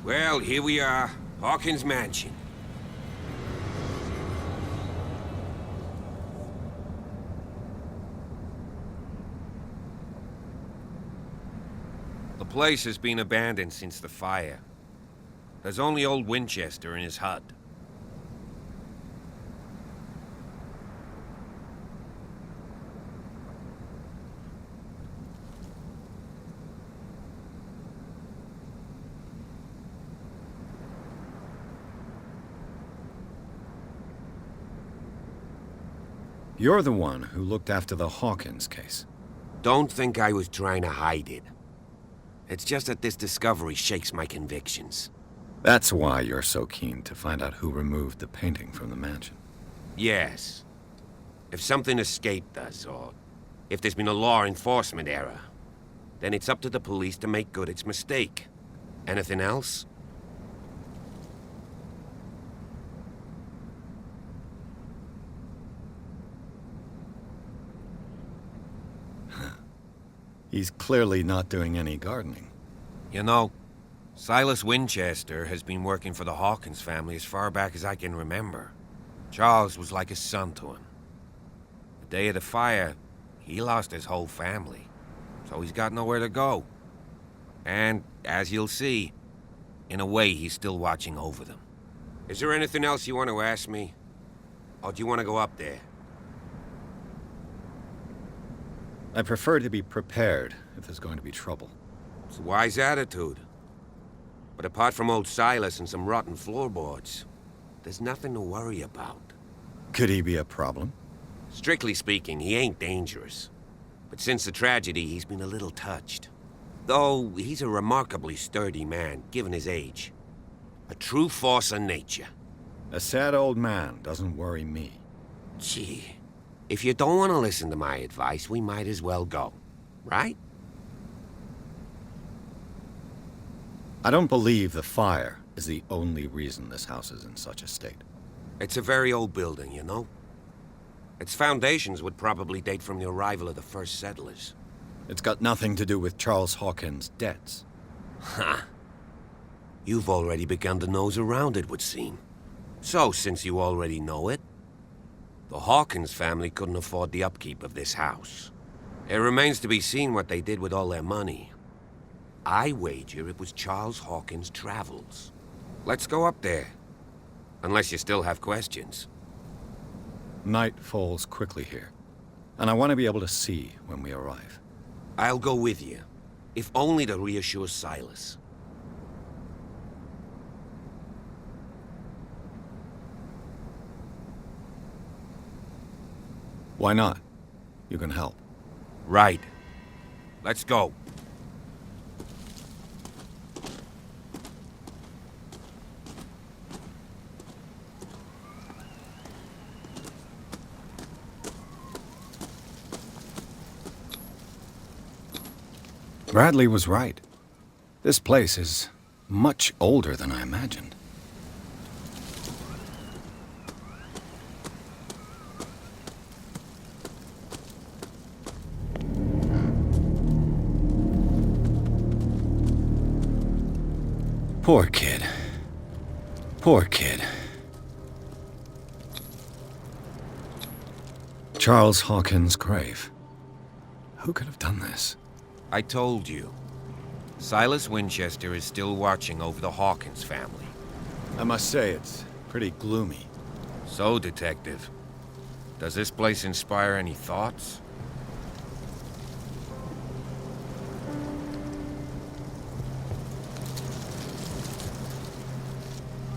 Well, here we are. Hawkins Mansion. The place has been abandoned since the fire. There's only old Winchester in his hut. You're the one who looked after the Hawkins case. Don't think I was trying to hide it. It's just that this discovery shakes my convictions. That's why you're so keen to find out who removed the painting from the mansion. Yes. If something escaped us, or if there's been a law enforcement error, then it's up to the police to make good its mistake. Anything else? He's clearly not doing any gardening. You know, Silas Winchester has been working for the Hawkins family as far back as I can remember. Charles was like a son to him. The day of the fire, he lost his whole family, so he's got nowhere to go. And, as you'll see, in a way he's still watching over them. Is there anything else you want to ask me? Or do you want to go up there? I prefer to be prepared if there's going to be trouble. It's a wise attitude. But apart from old Silas and some rotten floorboards, there's nothing to worry about. Could he be a problem? Strictly speaking, he ain't dangerous. But since the tragedy, he's been a little touched. Though, he's a remarkably sturdy man, given his age. A true force of nature. A sad old man doesn't worry me. Gee, if you don't want to listen to my advice, we might as well go. Right? I don't believe the fire is the only reason this house is in such a state. It's a very old building, you know? Its foundations would probably date from the arrival of the first settlers. It's got nothing to do with Charles Hawkins' debts. Ha! You've already begun to nose around, it would seem. So, since you already know it, the Hawkins family couldn't afford the upkeep of this house. It remains to be seen what they did with all their money. I wager it was Charles Hawkins' travels. Let's go up there. Unless you still have questions. Night falls quickly here, and I want to be able to see when we arrive. I'll go with you, if only to reassure Silas. Why not? You can help. Right. Let's go. Bradley was right. This place is much older than I imagined. Poor kid. Poor kid. Charles Hawkins' grave. Who could have done this? I told you. Silas Winchester is still watching over the Hawkins family. I must say, it's pretty gloomy. So, Detective, does this place inspire any thoughts?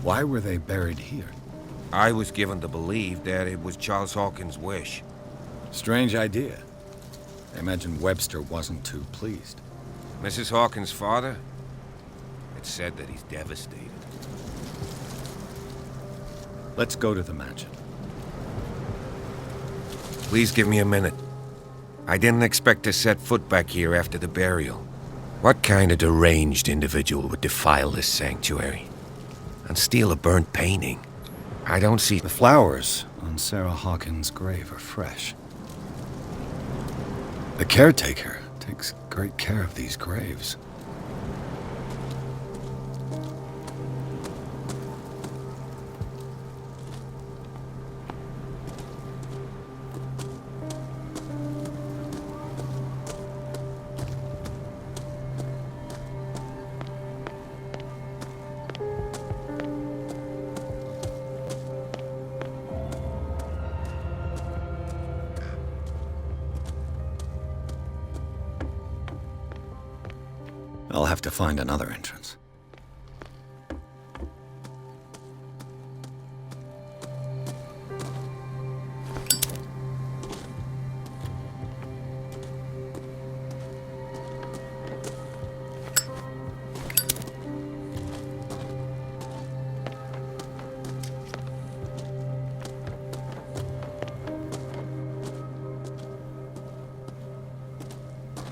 Why were they buried here? I was given to believe that it was Charles Hawkins' wish. Strange idea. I imagine Webster wasn't too pleased. Mrs. Hawkins' father? It's said that he's devastated. Let's go to the mansion. Please give me a minute. I didn't expect to set foot back here after the burial. What kind of deranged individual would defile this sanctuary? And steal a burnt painting? I don't see... The flowers on Sarah Hawkins' grave are fresh. The caretaker takes great care of these graves. I'll have to find another entrance.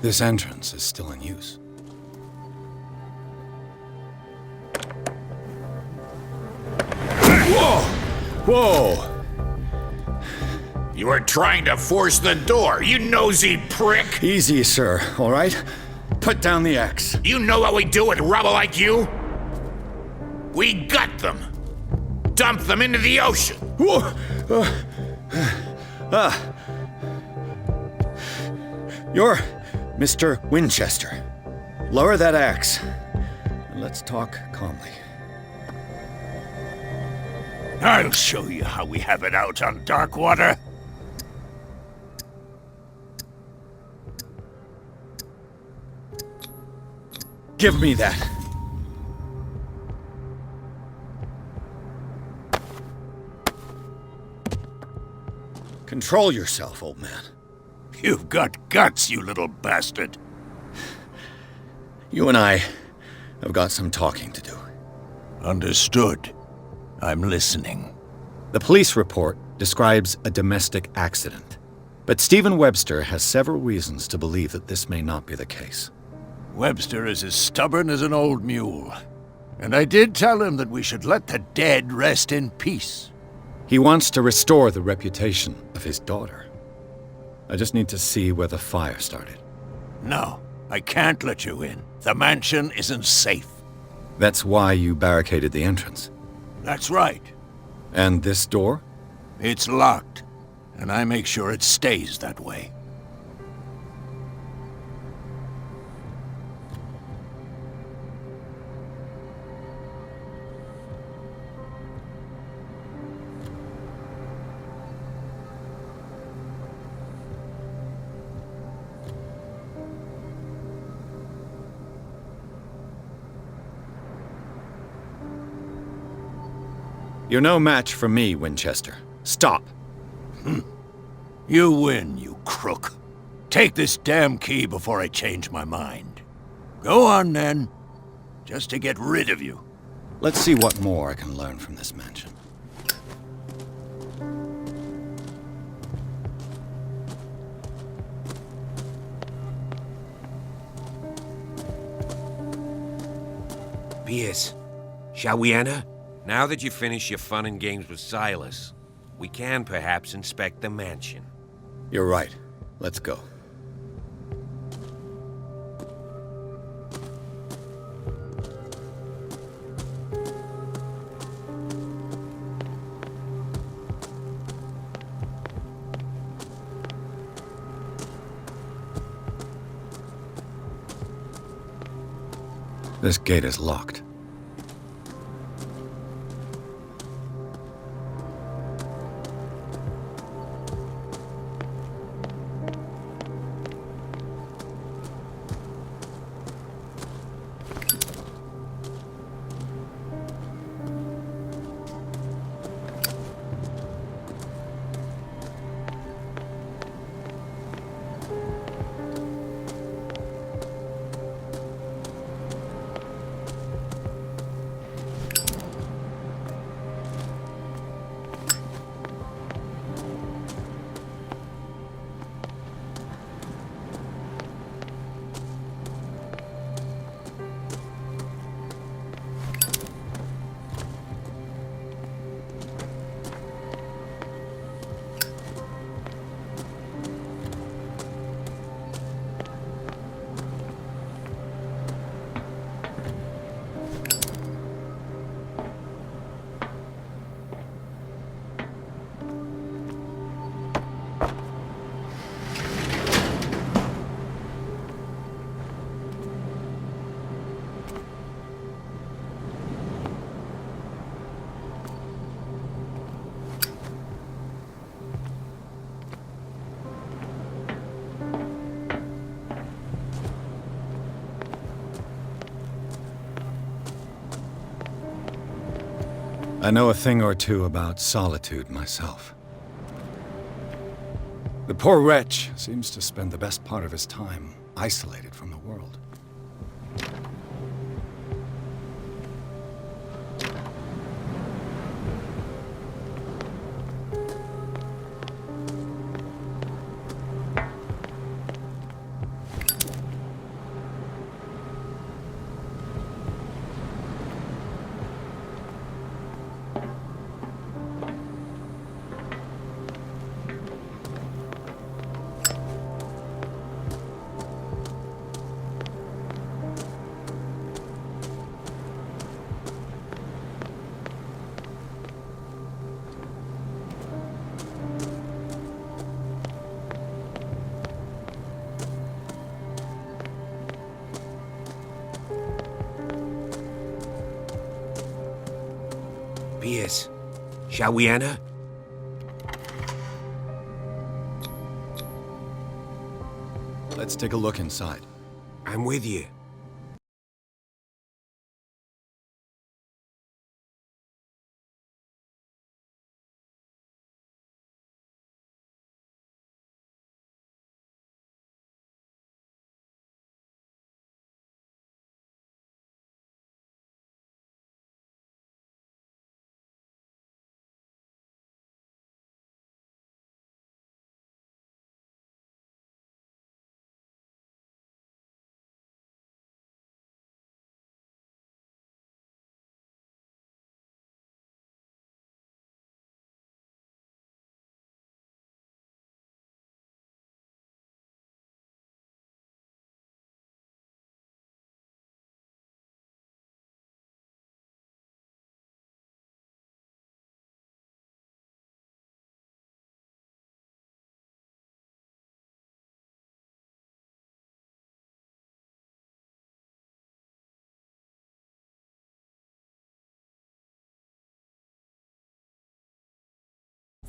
This entrance is still in use. Whoa! Whoa! You were trying to force the door, you nosy prick! Easy, sir, all right? Put down the axe. You know what we do with rubble like you? We gut them. Dump them into the ocean. Whoa! You're Mr. Winchester. Lower that axe. And let's talk calmly. I'll show you how we have it out on Darkwater. Give me that. Control yourself, old man. You've got guts, you little bastard. You and I have got some talking to do. Understood. I'm listening. The police report describes a domestic accident, but Stephen Webster has several reasons to believe that this may not be the case. Webster is as stubborn as an old mule. And I did tell him that we should let the dead rest in peace. He wants to restore the reputation of his daughter. I just need to see where the fire started. No, I can't let you in. The mansion isn't safe. That's why you barricaded the entrance. That's right. And this door? It's locked, and I make sure it stays that way. You're no match for me, Winchester. Stop. You win, you crook. Take this damn key before I change my mind. Go on, then. Just to get rid of you. Let's see what more I can learn from this mansion. Pierce, shall we enter? Now that you've finished your fun and games with Silas, we can perhaps inspect the mansion. You're right. Let's go. This gate is locked. I know a thing or two about solitude myself. The poor wretch seems to spend the best part of his time isolated from the world. Pierce, shall we enter? Let's take a look inside. I'm with you.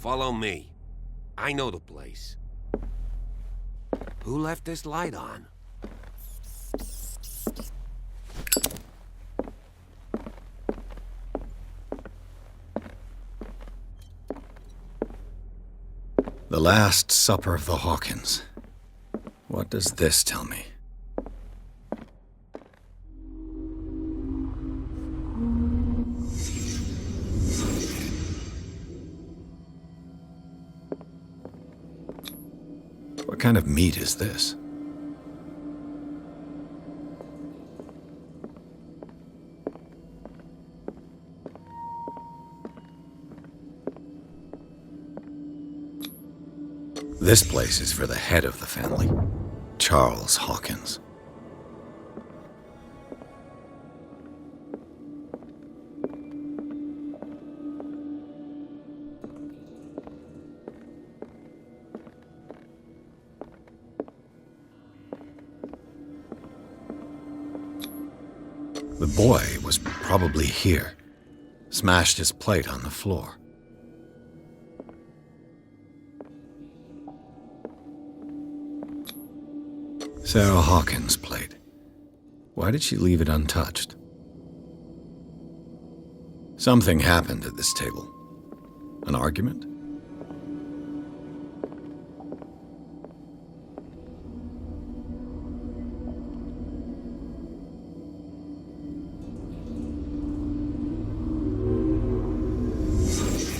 Follow me. I know the place. Who left this light on? The Last Supper of the Hawkins. What does this tell me? What kind of meat is this? This place is for the head of the family, Charles Hawkins. The boy was probably here. Smashed his plate on the floor. Sarah Hawkins' plate. Why did she leave it untouched? Something happened at this table. An argument?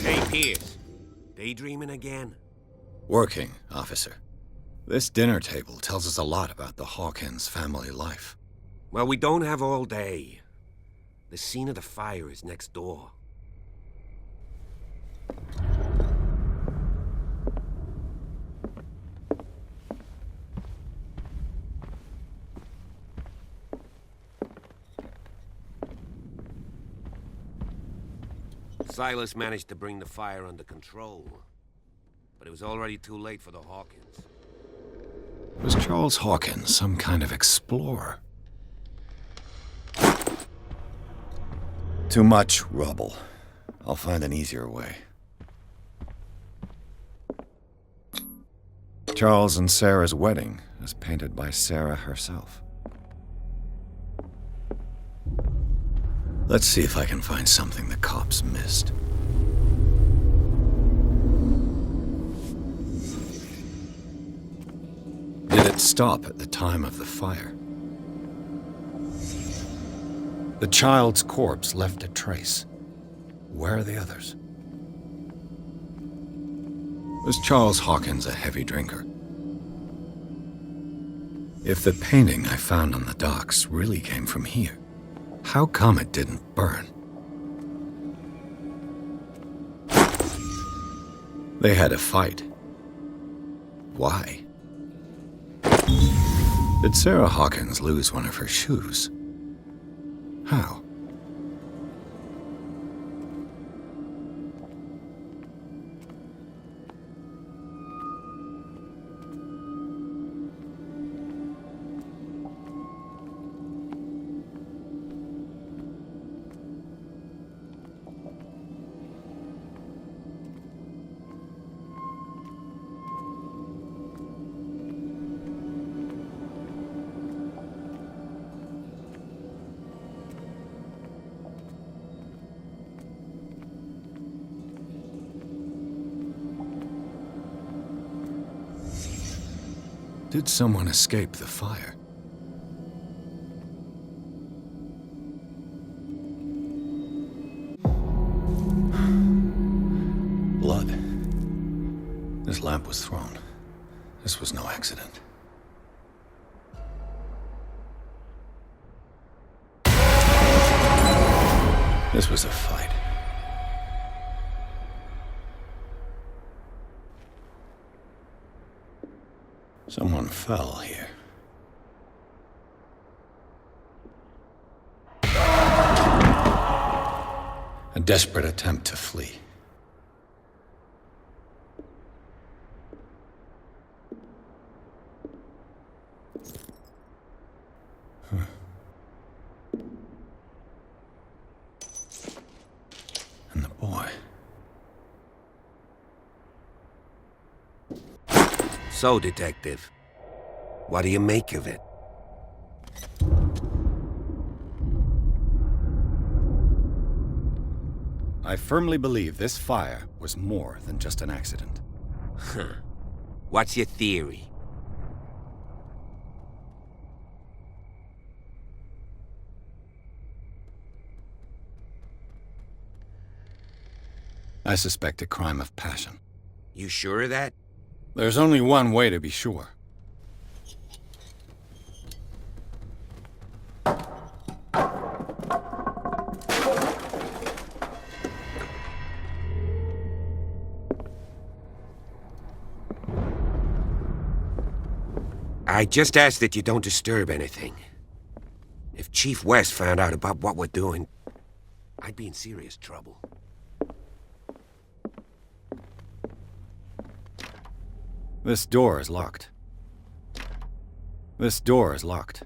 Hey, Pierce. Daydreaming again? Working, officer. This dinner table tells us a lot about the Hawkins family life. Well, we don't have all day. The scene of the fire is next door. Silas managed to bring the fire under control, but it was already too late for the Hawkins. Was Charles Hawkins some kind of explorer? Too much rubble. I'll find an easier way. Charles and Sarah's wedding, as painted by Sarah herself. Let's see if I can find something the cops missed. Did it stop at the time of the fire? The child's corpse left a trace. Where are the others? Was Charles Hawkins a heavy drinker? If the painting I found on the docks really came from here, how come it didn't burn? They had a fight. Why? Did Sarah Hawkins lose one of her shoes? How? Did someone escape the fire? Blood. This lamp was thrown. This was no accident. This was a fight. Someone fell here. A desperate attempt to flee. And the boy. So, Detective, what do you make of it? I firmly believe this fire was more than just an accident. Huh. What's your theory? I suspect a crime of passion. You sure of that? There's only one way to be sure. I just ask that you don't disturb anything. If Chief West found out about what we're doing, I'd be in serious trouble. This door is locked. This door is locked.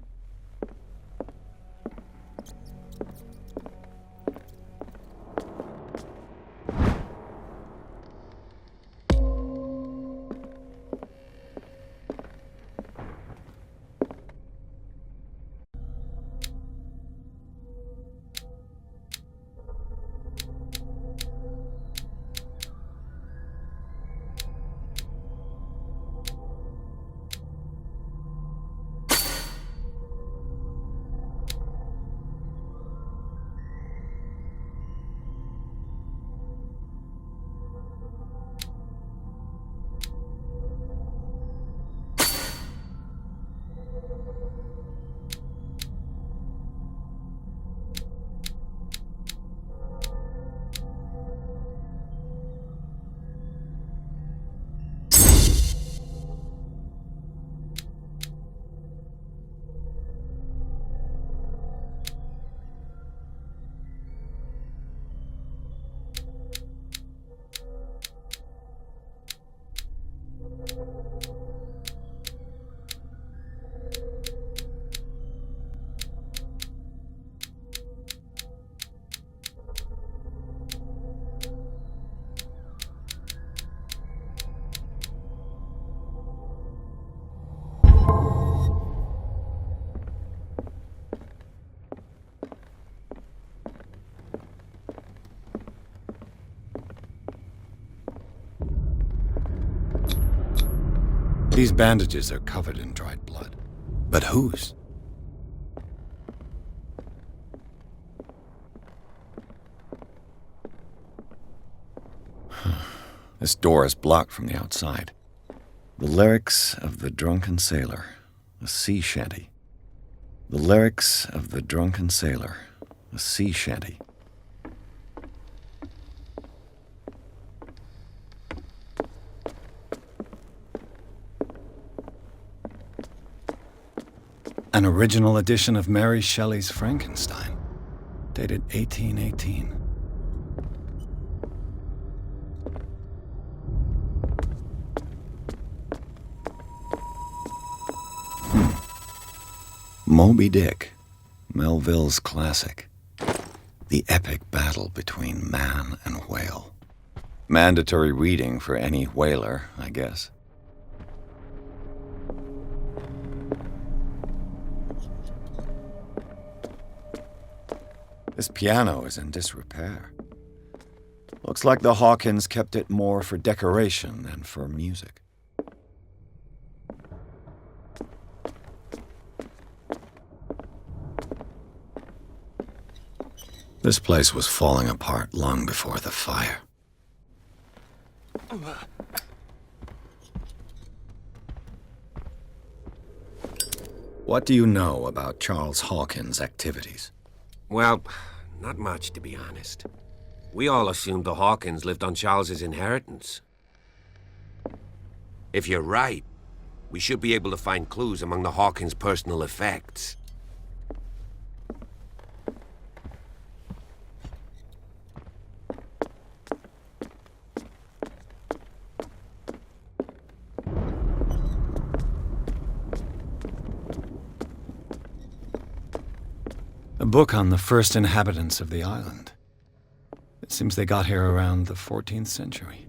These bandages are covered in dried blood. But whose? This door is blocked from the outside. The lyrics of the drunken sailor, a sea shanty. The lyrics of the drunken sailor, a sea shanty. An original edition of Mary Shelley's Frankenstein, dated 1818. Moby Dick, Melville's classic. The epic battle between man and whale. Mandatory reading for any whaler, I guess. This piano is in disrepair. Looks like the Hawkins kept it more for decoration than for music. This place was falling apart long before the fire. What do you know about Charles Hawkins' activities? Well, not much, to be honest. We all assumed the Hawkins lived on Charles's inheritance. If you're right, we should be able to find clues among the Hawkins' personal effects. A book on the first inhabitants of the island. It seems they got here around the 14th century.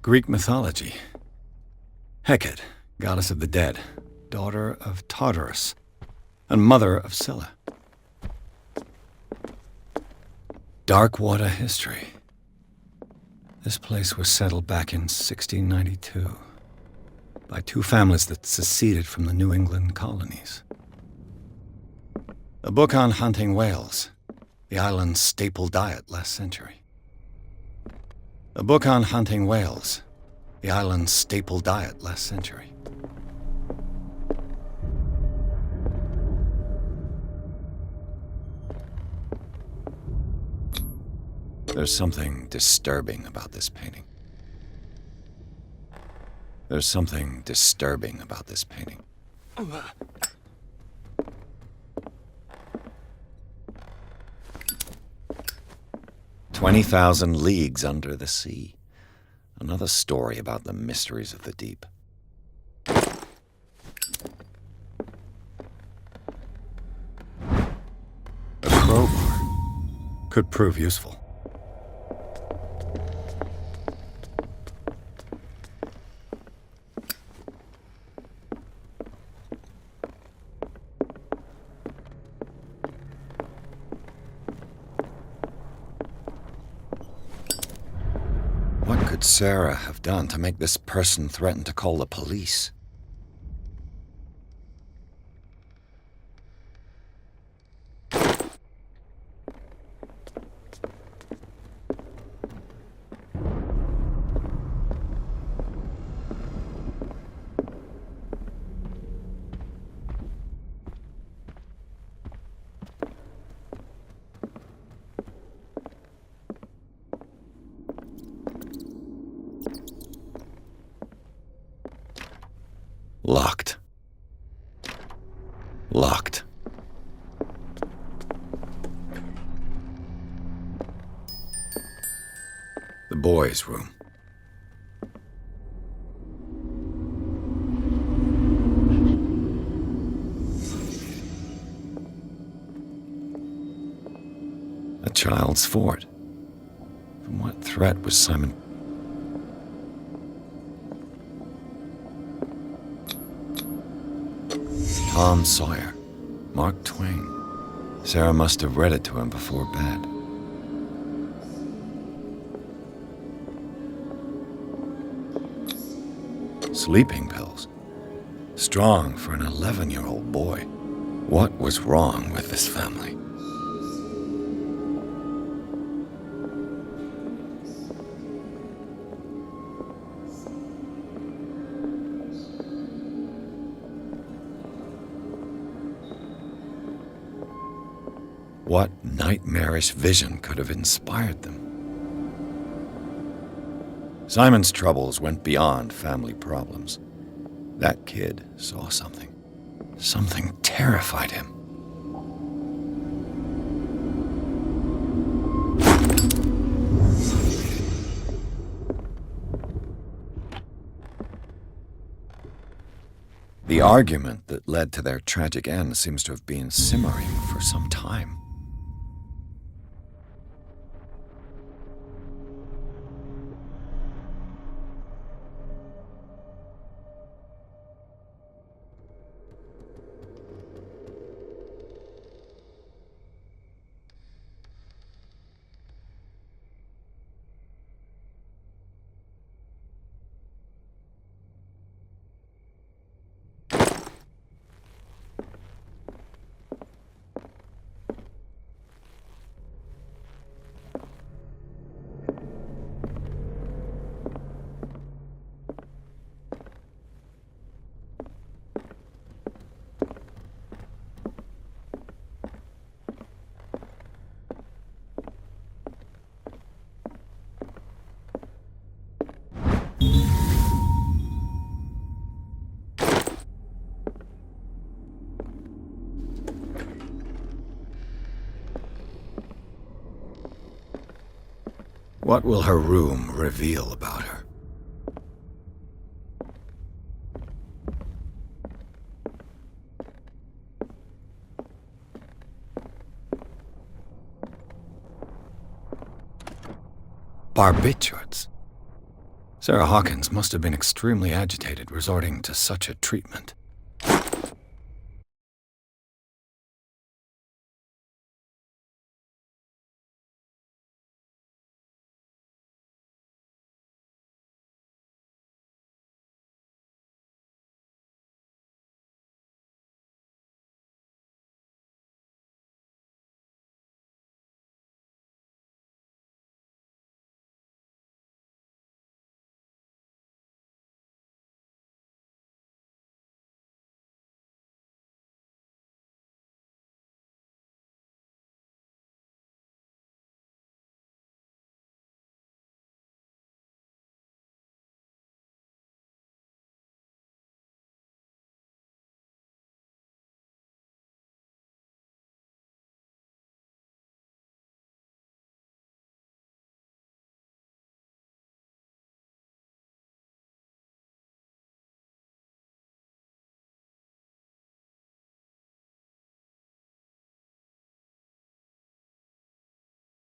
Greek mythology. Hecate, goddess of the dead, daughter of Tartarus, and mother of Scylla. Darkwater history. This place was settled back in 1692 by two families that seceded from the New England colonies. A book on hunting whales, the island's staple diet last century. A book on hunting whales, the island's staple diet last century. There's something disturbing about this painting. There's something disturbing about this painting. 20,000 leagues under the sea. Another story about the mysteries of the deep. A crowbar could prove useful. What could Sarah have done to make this person threaten to call the police? The boys' room. A child's fort. From what threat was Simon? Tom Sawyer. Mark Twain. Sarah must have read it to him before bed. Sleeping pills. Strong for an 11-year-old boy. What was wrong with this family? What nightmarish vision could have inspired them? Simon's troubles went beyond family problems. That kid saw something. Something terrified him. The argument that led to their tragic end seems to have been simmering for some time. What will her room reveal about her? Barbiturates. Sarah Hawkins must have been extremely agitated resorting to such a treatment.